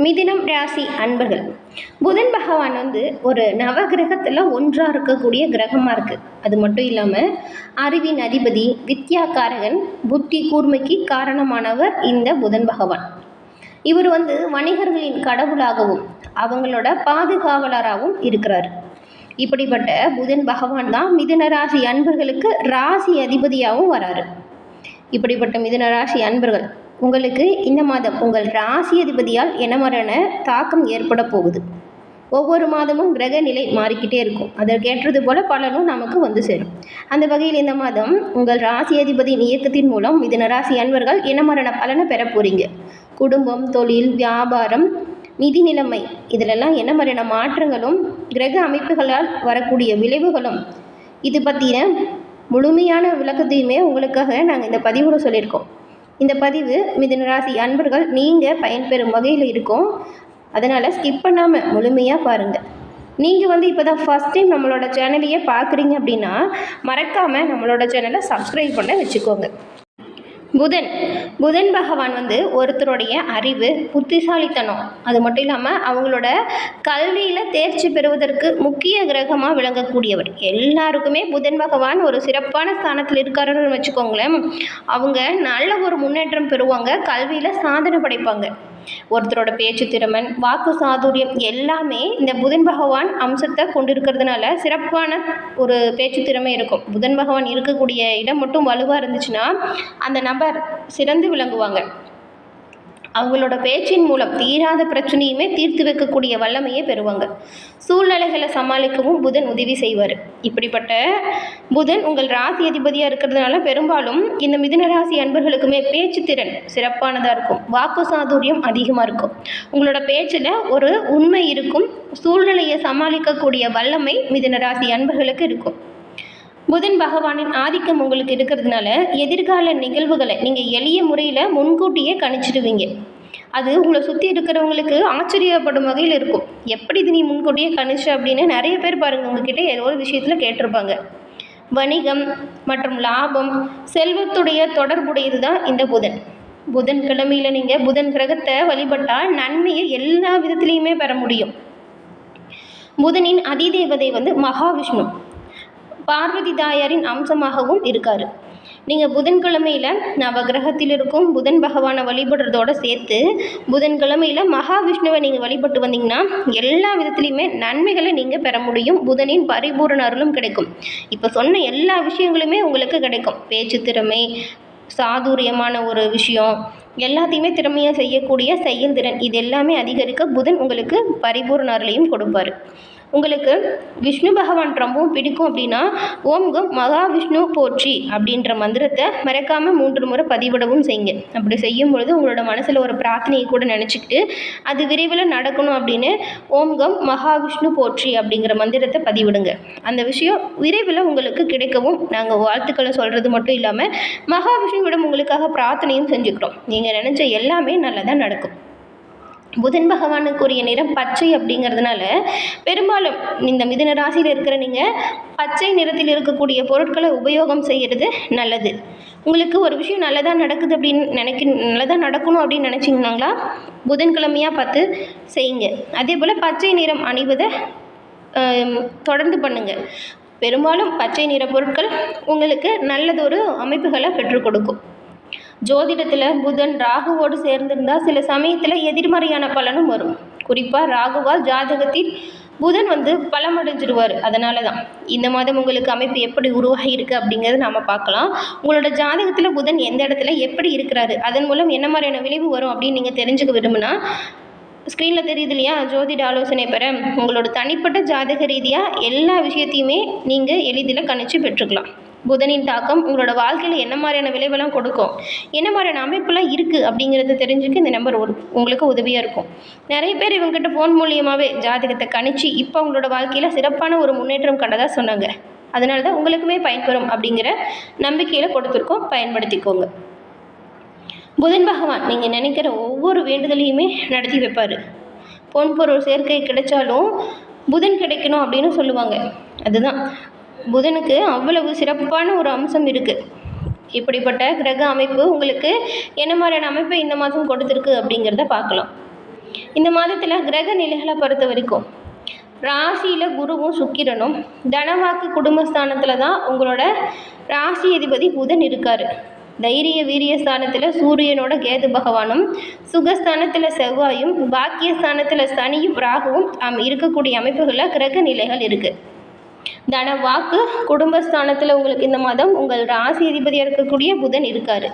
மிதுனம் ராசி அன்பர்கள், புதன் பகவான் ஒரு நவகிரகத்தில் ஒன்றாக இருக்கக்கூடிய கிரகமாக இருக்குது. அது மட்டும் இல்லாமல் அறிவின் அதிபதி, வித்யாகாரகன், புத்தி கூர்மைக்கு காரணமானவர் இந்த புதன் பகவான். இவர் வணிகர்களின் கடவுளாகவும் அவங்களோட பாதுகாவலராகவும் இருக்கிறார். இப்படிப்பட்ட புதன் பகவான் தான் மிதுன ராசி அன்பர்களுக்கு ராசி அதிபதியாகவும் வராரு. இப்படிப்பட்ட மிதுன ராசி அன்பர்கள், உங்களுக்கு இந்த மாதம் உங்கள் ராசி அதிபதியால் என்ன மாதிரியான தாக்கம் ஏற்பட போகுது? ஒவ்வொரு மாதமும் கிரக நிலை மாறிக்கிட்டே இருக்கும். அதற்கேற்றது போல பலனும் நமக்கு சேரும். அந்த வகையில் இந்த மாதம் உங்கள் ராசி அதிபதியின் இயக்கத்தின் மூலம் மிதுன ராசி அன்பர்கள் என்ன மாதிரியான பலனை பெற போறீங்க? குடும்பம், தொழில், வியாபாரம், நிதி நிலைமை, இதிலெல்லாம் என்ன மாதிரியான மாற்றங்களும் கிரக அமைப்புகளால் வரக்கூடிய விளைவுகளும், இது பற்றின முழுமையான விளக்கத்தையுமே உங்களுக்காக நாங்கள் இந்த பதிவில் சொல்லியிருக்கோம். இந்த பதிவு மிதுன ராசி அன்பர்கள் நீங்கள் பயன்பெறும் வகையில் இருக்கும். அதனால் ஸ்கிப் பண்ணாமல் முழுமையாக பாருங்கள். நீங்கள் இப்போ தான் ஃபஸ்ட் டைம் நம்மளோட சேனலையே பார்க்குறீங்க அப்படின்னா மறக்காமல் நம்மளோட சேனலை சப்ஸ்கிரைப் பண்ண வச்சுக்கோங்க. புதன் பகவான் ஒருத்தருடைய அறிவு, புத்திசாலித்தனம், அது மட்டும் இல்லாமல் அவங்களோட கல்வியில் தேர்ச்சி பெறுவதற்கு முக்கிய கிரகமாக விளங்கக்கூடியவர். எல்லாருக்குமே புதன் பகவான் ஒரு சிறப்பான ஸ்தானத்தில் இருக்காருன்னு வச்சுக்கோங்களேன். அவங்க நல்ல ஒரு முன்னேற்றம் பெறுவாங்க, கல்வியில் சாதனை படைப்பாங்க. ஒருத்தரோட பேச்சு திறமன், வாக்கு சாதுரியம் எல்லாமே இந்த புதன் பகவான் அம்சத்தை கொண்டிருக்கிறதுனால சிறப்பான ஒரு பேச்சு திறமை இருக்கும். புதன் பகவான் இருக்கக்கூடிய இடம் மட்டும் வலுவாக இருந்துச்சுன்னா அந்த நபர் சிறந்து விளங்குவாங்க. அவங்களோட பேச்சின் மூலம் தீராத பிரச்சனையுமே தீர்த்து வைக்கக்கூடிய வல்லமையை பெறுவாங்க. சூழ்நிலைகளை சமாளிக்கவும் புதன் உதவி செய்வார். இப்படிப்பட்ட புதன் உங்கள் ராசி அதிபதியாக இருக்கிறதுனால பெரும்பாலும் இந்த மிதுன ராசி அன்பர்களுக்குமே பேச்சு திறன் சிறப்பானதாக இருக்கும். வாக்கு சாதுரியம் அதிகமாக இருக்கும். உங்களோட பேச்சில் ஒரு உண்மை இருக்கும். சூழ்நிலையை சமாளிக்கக்கூடிய வல்லமை மிதுன ராசி அன்பர்களுக்கு இருக்கும். புதன் பகவானின் ஆதிக்கம் உங்களுக்கு இருக்கிறதுனால எதிர்கால நிகழ்வுகளை நீங்கள் எளிய முறையில் முன்கூட்டியே கணிச்சிடுவீங்க. அது உங்களை சுற்றி இருக்கிறவங்களுக்கு ஆச்சரியப்படும் வகையில் இருக்கும். எப்படி இது நீ முன்கூட்டியே கணிச்ச அப்படின்னு நிறைய பேர் பாருங்கள் உங்ககிட்ட ஏதோ ஒரு விஷயத்தில் கேட்டிருப்பாங்க. வணிகம் மற்றும் லாபம், செல்வத்துடைய தொடர்புடையது தான் இந்த புதன் கிழமையில் நீங்கள் புதன் கிரகத்தை வழிபட்டால் நன்மையை எல்லா விதத்துலேயுமே பெற முடியும். புதனின் அதிதேவதை மகாவிஷ்ணு, பார்வதி தாயாரின் அம்சமாகவும் இருக்கார். நீங்கள் புதன்கிழமையில் நவகிரகத்தில் இருக்கும் புதன் பகவானை வழிபடுறதோடு சேர்த்து புதன்கிழமையில் மகாவிஷ்ணுவை நீங்கள் வழிபட்டு வந்தீங்கன்னா எல்லா விதத்துலேயுமே நன்மைகளை நீங்கள் பெற முடியும். புதனின் பரிபூரண அருளும் கிடைக்கும். இப்போ சொன்ன எல்லா விஷயங்களுமே உங்களுக்கு கிடைக்கும். பேச்சு திறமை, சாதுரியமான ஒரு விஷயம், எல்லாத்தையுமே திறமையாக செய்யக்கூடிய செயல்திறன், இது எல்லாமே அதிகரிக்க புதன் உங்களுக்கு பரிபூரண அருளையும் கொடுப்பார். உங்களுக்கு விஷ்ணு பகவான் ரொம்பவும் பிடிக்கும் அப்படின்னா ஓம் கம் மகாவிஷ்ணு போற்றி அப்படின்ற மந்திரத்தை மறக்காமல் 3 முறை பதிவிடவும் செய்யுங்க. அப்படி செய்யும் பொழுது உங்களோட மனசில் ஒரு பிரார்த்தனையை கூட நினச்சிக்கிட்டு அது விரைவில் நடக்கணும் அப்படின்னு ஓம் கம் மகாவிஷ்ணு போற்றி அப்படிங்கிற மந்திரத்தை பதிவிடுங்க. அந்த விஷயம் விரைவில் உங்களுக்கு கிடைக்கவும் நாங்கள் வாழ்த்துக்களை சொல்கிறது மட்டும் இல்லாமல் மகாவிஷ்ணுவிடம் உங்களுக்காக பிரார்த்தனையும் செஞ்சுக்கிறோம். நீங்கள் நினச்ச எல்லாமே நல்லதாக நடக்கும். புதன் பகவானுக்குரிய நிறம் பச்சை அப்படிங்கிறதுனால பெரும்பாலும் இந்த மிதுன ராசியில் இருக்கிற நீங்கள் பச்சை நிறத்தில் இருக்கக்கூடிய பொருட்களை உபயோகம் செய்கிறது நல்லது. உங்களுக்கு ஒரு விஷயம் நல்லதாக நடக்குது அப்படின்னு நல்லதாக நடக்கணும் அப்படின்னு நினச்சிங்கனாங்களா புதன்கிழமையாக பார்த்து செய்யுங்க. அதே போல் பச்சை நிறம் அணிவதை தொடர்ந்து பண்ணுங்கள். பெரும்பாலும் பச்சை நிற பொருட்கள் உங்களுக்கு நல்லதொரு அமைப்புகளை பெற்றுக் கொடுக்கும். ஜோதிடத்தில் புதன் ராகுவோடு சேர்ந்திருந்தால் சில சமயத்தில் எதிர்மறையான பலனும் வரும். குறிப்பாக ராகுவால் ஜாதகத்தில் புதன் பலமடைஞ்சிடுவார். அதனால தான் இந்த மாதம் உங்களுக்கு அமைப்பு எப்படி உருவாகி இருக்குது அப்படிங்கிறத நாம் பார்க்கலாம். உங்களோட ஜாதகத்தில் புதன் எந்த இடத்துல எப்படி இருக்கிறாரு, அதன் மூலம் என்ன மாதிரியான விளைவு வரும் அப்படின்னு நீங்கள் தெரிஞ்சுக்க விரும்புனா ஸ்க்ரீனில் தெரியுது இல்லையா, ஜோதிட ஆலோசனை பெற உங்களோட தனிப்பட்ட ஜாதக ரீதியாக எல்லா விஷயத்தையுமே நீங்கள் எளிதில் கணிச்சு பெற்றுக்கலாம். புதனின் தாக்கம் உங்களோட வாழ்க்கையில் என்ன மாதிரியான விளைவெல்லாம் கொடுக்கும், என்ன மாதிரியான அமைப்பெல்லாம் இருக்குது அப்படிங்கிறத தெரிஞ்சுக்க இந்த நம்பர் உங்களுக்கு உதவியாக இருக்கும். நிறைய பேர் இவங்ககிட்ட ஃபோன் மூலியமாகவே ஜாதகத்தை கணிச்சு இப்போ அவங்களோட வாழ்க்கையில் சிறப்பான ஒரு முன்னேற்றம் கண்டதாக சொன்னாங்க. அதனால தான் உங்களுக்குமே பயன்பெறும் அப்படிங்கிற நம்பிக்கையில் கொடுத்துருக்கோம். பயன்படுத்திக்கோங்க. புதன் பகவான் நீங்கள் நினைக்கிற ஒவ்வொரு வேண்டுதலையுமே நடத்தி வைப்பார். பொன்பொருள் சேர்க்கை கிடைச்சாலும் புதன் கிடைக்கணும் அப்படின்னு சொல்லுவாங்க. அதுதான் புதனுக்கு அவ்வளவு சிறப்பான ஒரு அம்சம் இருக்குது. இப்படிப்பட்ட கிரக அமைப்பு உங்களுக்கு என்ன மாதிரியான அமைப்பை இந்த மாதம் கொடுத்துருக்கு அப்படிங்கிறத பார்க்கலாம். இந்த மாதத்தில் கிரக நிலைகளை பொறுத்த வரைக்கும் ராசியில் குருவும் சுக்கிரனும் தனவாக்கு குடும்பஸ்தானத்தில் தான் உங்களோட ராசி அதிபதி புதன் இருக்கார். தைரிய வீரியஸ்தானத்தில் சூரியனோட கேது பகவானும், சுகஸ்தானத்தில் செவ்வாயும், பாக்கியஸ்தானத்தில் சனியும் ராகுவும் இருக்கக்கூடிய அமைப்புகளில் கிரக நிலைகள் இருக்குது. தன வாக்கு குடும்பஸ்தானத்தில் உங்களுக்கு இந்த மாதம் உங்கள் ராசி அதிபதியாக இருக்கக்கூடிய புதன் இருக்கார்.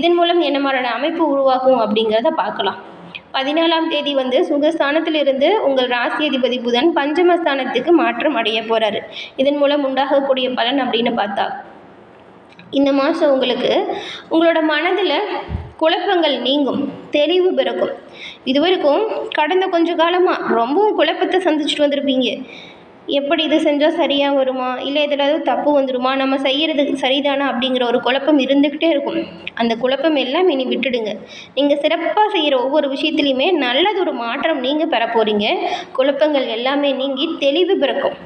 இதன் மூலம் என்ன மாதிரியான அமைப்பு உருவாகும் அப்படிங்கிறத பார்க்கலாம். 14ஆம் தேதி சுகஸ்தானத்திலிருந்து உங்கள் ராசி அதிபதி புதன் பஞ்சமஸ்தானத்துக்கு மாற்றம் அடைய போகிறாரு. இதன் மூலம் உண்டாகக்கூடிய பலன் அப்படின்னு பார்த்தா, இந்த மாதம் உங்களுக்கு உங்களோட மனதில் குழப்பங்கள் நீங்கும், தெளிவு பிறக்கும். இதுவரைக்கும் கடந்த கொஞ்ச காலமாக ரொம்பவும் குழப்பத்தை சந்திச்சுட்டு வந்திருப்பீங்க. எப்படி இது செஞ்சால் சரியாக வருமா, இல்லை இதில் ஏதாவது தப்பு வந்துடுமா, நம்ம செய்கிறது சரிதானா அப்படிங்கிற ஒரு குழப்பம் இருந்துக்கிட்டே இருக்கும். அந்த குழப்பம் எல்லாம் இனி விட்டுடுங்க. நீங்கள் சிறப்பாக செய்கிற ஒவ்வொரு விஷயத்துலையுமே நல்லதொரு மாற்றம் நீங்கள் பெற போகிறீங்க. குழப்பங்கள் எல்லாமே நீங்கி தெளிவு பிறக்கும்.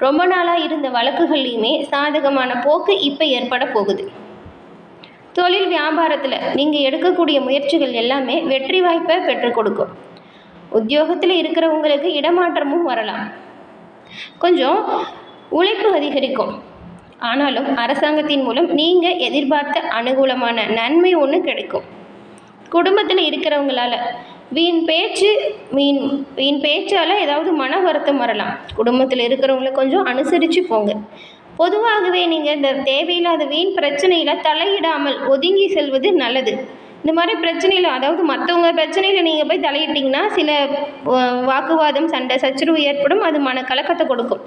ரொம்ப நாளாக இருந்த வழக்குகள்லையுமே சாதகமான போக்கு இப்போ ஏற்பட போகுது. தொழில் வியாபாரத்தில் நீங்கள் எடுக்கக்கூடிய முயற்சிகள் எல்லாமே வெற்றி வாய்ப்பை பெற்றுக் கொடுக்கும். உத்தியோகத்தில் இருக்கிறவங்களுக்கு இடமாற்றமும் வரலாம். கொஞ்சம் உழைப்பு அதிகரிக்கும். ஆனாலும் அரசாங்கத்தின் மூலம் நீங்கள் எதிர்பார்த்த அனுகூலமான நன்மை ஒன்று கிடைக்கும். குடும்பத்தில் இருக்கிறவங்களால வீண் பேச்சால் ஏதாவது மன வருத்தம் வரலாம். குடும்பத்தில் இருக்கிறவங்கள கொஞ்சம் அனுசரித்து போங்க. பொதுவாகவே நீங்கள் இந்த தேவையில்லாத வீண் பிரச்சனையில் தலையிடாமல் ஒதுங்கி செல்வது நல்லது. இந்த மாதிரி பிரச்சனையில், அதாவது மற்றவங்க பிரச்சனையில் நீங்கள் போய் தலையிட்டிங்கன்னா சில வாக்குவாதம், சண்டை, சச்சரவு ஏற்படும். அது மனக்கலக்கத்தை கொடுக்கும்.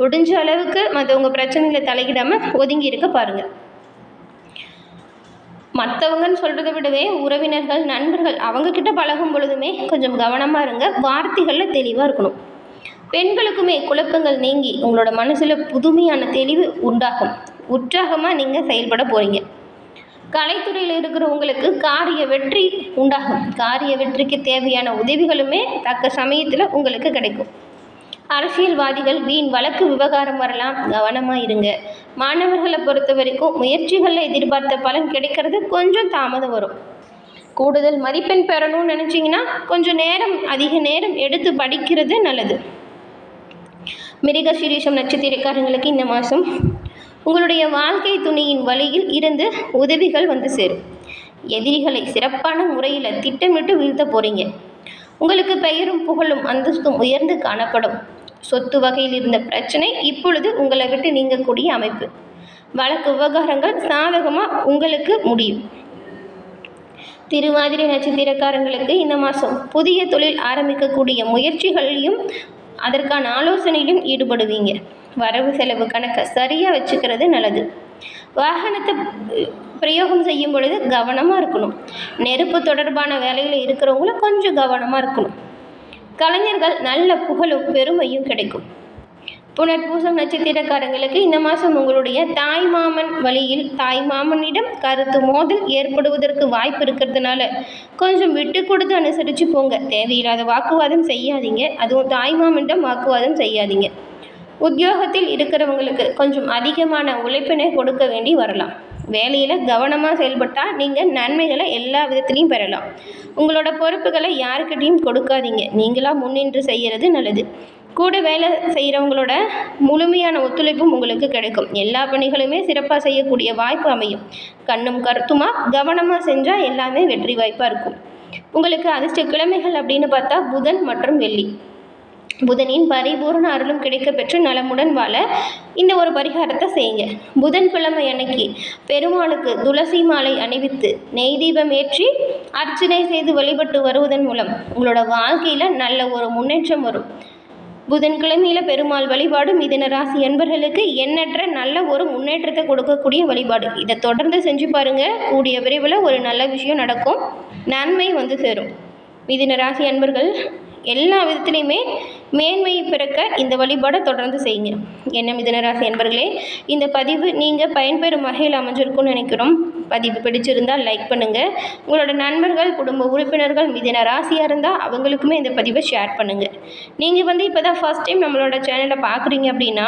முடிஞ்ச அளவுக்கு மற்றவங்க பிரச்சனையில் தலையிடாமல் ஒதுங்கி இருக்க பாருங்கள். மற்றவங்கன்னு சொல்கிறத விடவே உறவினர்கள், நண்பர்கள் அவங்கக்கிட்ட பழகும் பொழுதுமே கொஞ்சம் கவனமாக இருங்க. வார்த்தைகளில் தெளிவாக இருக்கணும். பெண்களுக்குமே குழப்பங்கள் நீங்கி உங்களோட மனசில் புதுமையான தெளிவு உண்டாகும். உற்சாகமாக நீங்கள் செயல்பட போகிறீங்க. கலைத்துறையில் இருக்கிறவங்களுக்கு காரிய வெற்றி உண்டாகும். காரிய வெற்றிக்கு தேவையான உதவிகளுமே தக்க சமயத்தில் உங்களுக்கு கிடைக்கும். அரசியல்வாதிகள் வீண் வழக்கு விவகாரம் வரலாம், கவனமாக இருங்க. மாணவர்களை பொறுத்த வரைக்கும் முயற்சிகளில் எதிர்பார்த்த பலன் கிடைக்கிறது கொஞ்சம் தாமதம் வரும். கூடுதல் மதிப்பெண் பெறணும்னு நினச்சிங்கன்னா கொஞ்சம் அதிக நேரம் எடுத்து படிக்கிறது நல்லது. மிருகசீரிஷம் நட்சத்திரக்காரங்களுக்கு இந்த மாதம் உங்களுடைய வாழ்க்கை துணையின் வழியில் இருந்து உதவிகள் சேரும். எதிரிகளை சிறப்பான முறையில் திட்டமிட்டு வீழ்த்த போகிறீங்க. உங்களுக்கு பெயரும் புகழும் அந்தஸ்தும் உயர்ந்து காணப்படும். சொத்து வகையில் இருந்த பிரச்சனை இப்பொழுது உங்களை விட்டு நீங்கக்கூடிய அமைப்பு. வழக்கு விவகாரங்கள் சாதகமாக உங்களுக்கு முடியும். திருவாதிரை நட்சத்திரக்காரங்களுக்கு இந்த மாதம் புதிய தொழில் ஆரம்பிக்கக்கூடிய முயற்சிகளையும் அதற்கான ஆலோசனையிலும் ஈடுபடுவீங்க. வரவு செலவு கணக்கை சரியாக வச்சுக்கிறது நல்லது. வாகனத்தை பிரயோகம் செய்யும் பொழுது கவனமாக இருக்கணும். நெருப்பு தொடர்பான வேலையில் இருக்கிறவங்களும் கொஞ்சம் கவனமாக இருக்கணும். கலைஞர்கள் நல்ல புகழும் பெருமையும் கிடைக்கும். புனர்பூசம் நட்சத்திரக்காரங்களுக்கு இந்த மாதம் உங்களுடைய தாய்மாமன் வழியில் தாய்மாமனிடம் கருத்து மோதல் ஏற்படுவதற்கு வாய்ப்பு இருக்கிறதுனால கொஞ்சம் விட்டு கொடுத்து அனுசரித்து போங்க. தேவையில்லாத வாக்குவாதம் செய்யாதீங்க. அதுவும் தாய்மாமனிடம் வாக்குவாதம் செய்யாதீங்க. உத்தியோகத்தில் இருக்கிறவங்களுக்கு கொஞ்சம் அதிகமான உழைப்பினை கொடுக்க வேண்டி வரலாம். வேலையில் கவனமாக செயல்பட்டால் நீங்கள் நன்மைகளை எல்லா விதத்துலையும் பெறலாம். உங்களோட பொறுப்புகளை யாருக்கிட்டையும் கொடுக்காதீங்க. நீங்களாக முன்னின்று செய்கிறது நல்லது. கூட வேலை செய்கிறவங்களோட முழுமையான ஒத்துழைப்பும் உங்களுக்கு கிடைக்கும். எல்லா பணிகளுமே சிறப்பாக செய்யக்கூடிய வாய்ப்பு அமையும். கண்ணும் கருத்துமாக கவனமாக செஞ்சால் எல்லாமே வெற்றி வாய்ப்பாக இருக்கும். உங்களுக்கு அதிர்ஷ்ட கிழமைகள் அப்படின்னு பார்த்தா புதன் மற்றும் வெள்ளி. புதனின் பரிபூர்ண அருளும் கிடைக்க பெற்று நலமுடன் வாழ இந்த ஒரு பரிகாரத்தை செய்யுங்க. புதன்கிழமை அன்னைக்கு பெருமாளுக்கு துளசி மாலை அணிவித்து நெய் தீபம் ஏற்றி அர்ச்சனை செய்து வழிபட்டு வருவதன் மூலம் உங்களோட வாழ்க்கையில் நல்ல ஒரு முன்னேற்றம் வரும். புதன்கிழமையில் பெருமாள் வழிபாடு மிதுன ராசி அன்பர்களுக்கு எண்ணற்ற நல்ல ஒரு முன்னேற்றத்தை கொடுக்கக்கூடிய வழிபாடு. இதை தொடர்ந்து செஞ்சு பாருங்கள். கூடிய விரைவில் ஒரு நல்ல விஷயம் நடக்கும். நன்மை சேரும். மிதுன ராசி அன்பர்கள் எல்லா விதத்துலையுமே மேன்மையை பிறக்க இந்த வழிபாடை தொடர்ந்து செய்யுங்க. என்ன மிதுனராசி என்பர்களே, இந்த பதிவு நீங்கள் பயன்பெறும் வகையில் அமைஞ்சிருக்கும்னு நினைக்கிறோம். பதிவு பிடிச்சிருந்தால் லைக் பண்ணுங்கள். உங்களோட நண்பர்கள், குடும்ப உறுப்பினர்கள் மிதுன ராசியாக இருந்தால் அவங்களுக்குமே இந்த பதிவை ஷேர் பண்ணுங்கள். நீங்கள் இப்போ தான் ஃபர்ஸ்ட் டைம் நம்மளோட சேனலை பார்க்குறீங்க அப்படின்னா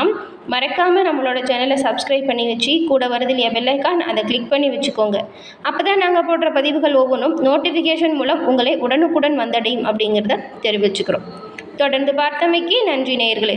மறக்காமல் நம்மளோட சேனலை சப்ஸ்கிரைப் பண்ணி வச்சு கூட வருது இல்லையா பெல் ஐக்கான், அதை கிளிக் பண்ணி வச்சுக்கோங்க. அப்போ தான் நாங்கள் போடுற பதிவுகள் ஒவ்வொன்றும் நோட்டிஃபிகேஷன் மூலம் உங்களை உடனுக்குடன் வந்தடையும் அப்படிங்கிறத தெரிவிச்சுக்கிறோம். தொடர்ந்து பார்த்தமைக்கு நன்றி நேயர்களே.